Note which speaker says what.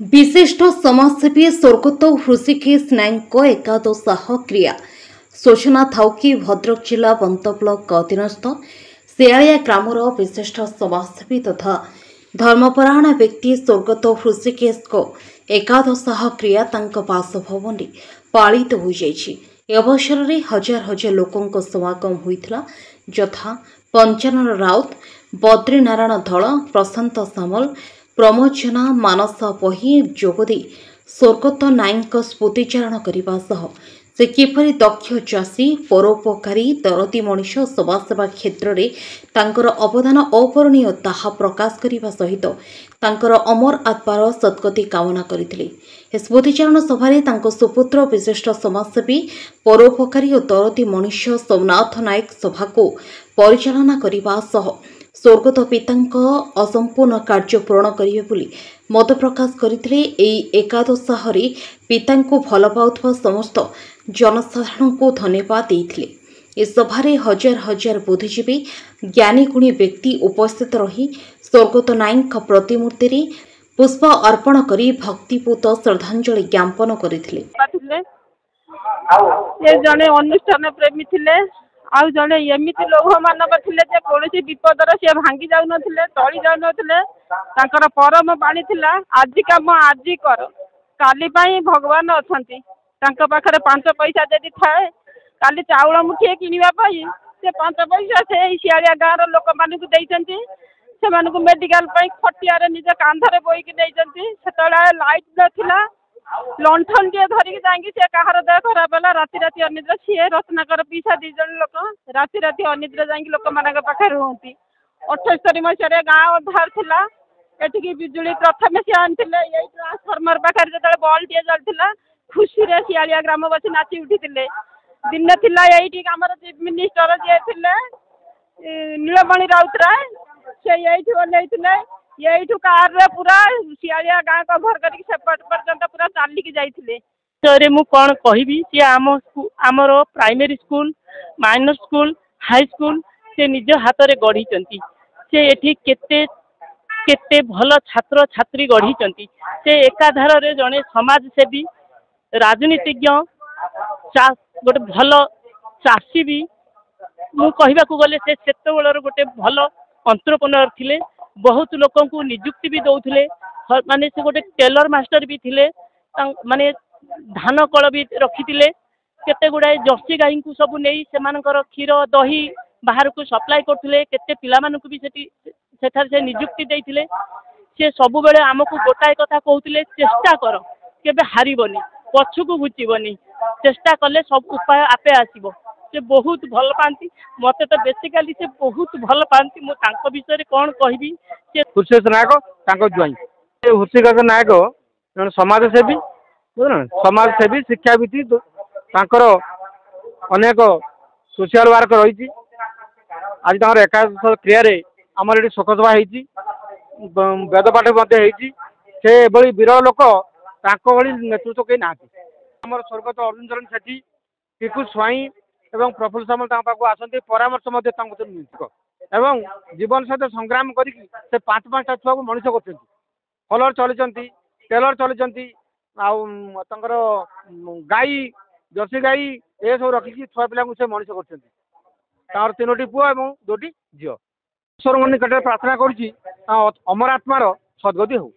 Speaker 1: विशिष्ट समाजसेवी स्वर्गत हृषिकेश नायक एकादशाह क्रिया सूचना थाउकी भद्रक जिला बंत ब्लक अधीनस्थ शियालिया ग्रामर विशिष्ट समाजसेवी तथा धर्मपरायण व्यक्ति स्वर्गत हृषिकेश एकादशाह क्रिया बासभवन में पालित हो अवसर में हजार हजार लोकों समागम होता यथा पंचानन राउत बद्रीनारायण धल प्रशांत सामल प्रमोद जेना मानस पही जोगदे स्वर्गत नायक स्मृतिचारण करने से किपरि दक्ष चाषी परोपकारी दरदी मनीष समाजसेवा क्षेत्र में तांकर अवदान अपरणीय ताहा प्रकाश करने सहित तांकर अमर आत्मार सद्गति कामना करथिले। स्मृतिचारण सभारे तांको सुपुत्र विशिष्ट समाजसेवी परोपकारी और दरदी मनीष सोमनाथ नायक सभा को परिचालना करने स्वर्गत पिता असंपूर्ण कार्य पूरण करेंगे मत प्रकाश करते। एकादशाह पिता भल पाउथबा समस्त जनसाधारण को धन्यवाद देते। इस सभारे हजार हजार बुद्धिजीवी ज्ञानी गुणी व्यक्ति उपस्थित रही स्वर्गत नायक प्रतिमूर्ति रे पुष्प अर्पण करी भक्तिपूत श्रद्धांजलि ज्ञापन करथिले।
Speaker 2: जड़े अनुष्ठान प्रेमी थिले आउ जड़े एमती लोह मानव थे कौन विपदर सी भांगी जाऊन टली जाऊन परम बाणी थिला आज कम आज कर काली भगवान अच्छा पाखे 5 पैसा जदि थाए काली चाउल मुठिए किणवाई से 5 पैसा से शियालिया गाँव लोक मान से मेडिकल खटिया निज कांधरे बोईकी से लाइट नाला लंठन टे धरिकी जाएंगे से कहार देह खराब है राति राति अनिद्रा सी रत्नाकर पीछा 2 जन लोक राति राति अनिद्रा जाएंगे लोक मान पाखे रुहति 78 मसीह गाँव अधार था एटिकी बिजुली प्रथम सी आनी ट्रांसफर्मर पाखे जो बल्ब टे जलता खुशी रे शियालिया ग्रामवासी नाची उठी दिन थिला आमर चीफ मिनिस्टर जी थे नीलमणि राउतराय से ये ओह्लैले यू कार पूरा शियालिया गाँ कभर कर पर्यंत पूरा चलिकी जाइए।
Speaker 3: मु कौन कहबी सी आमर primary school minor school high school से निज हाथ में गढ़ी से एठी केते केते भल छात्र छात्री गढ़ी से एकाधार रे जड़े समाजसेवी राजनीतिज्ञ गोटे भल चाषी भी मु कहबाकू गले से गोटे भल एंटरप्रेन्योर थिले बहुत लोक को निजुक्ति भी दौले माने से गोटे टेलर मास्टर भी थिले माने धान कल भी रखी केते गुड़ाए जर्सी गाई को सब नहीं से क्षीर दही बाहर को सप्लाई करते केते पिला मानकु भी से निजुक्ति देइथिले से सब बेले आमको गोटाए कथा कहते चेष्टा कर केबे हारिबनी पछकू घुचीबनी चेष्टा कले सब उपाय आपे आसीबो से बहुत भल पाती मत तो बेसिकाली से बहुत भल पाती मु विषय कौन कहबी से
Speaker 4: हृषिकेश नायक ज्वाई हृषिकेश नायक जन समाजसेवी बुझल समाजसेवी शिक्षाविद अनेक सोशल वर्क रही आज एकादश क्रिया आमर ये शोकसभा वेदपाठ से विरल लोक नेतृत्व कहीं ना आम स्वर्गत अरुण चरण सेठी टीकू स्वाई एवं प्रफुल्ल सामल पाखु आसती परामर्श एवं जीवन सहित संग्राम करके 5-5टा छुआ को मनीष कर फलर चली टेलर चली गाई जर्सी गाई ये सब रखिकी छुआ पिला से मनीष कर 3टी पुआ और 2टी झील ईश्वर निकट प्रार्थना करुँच अमर आत्मार सद्गति हो।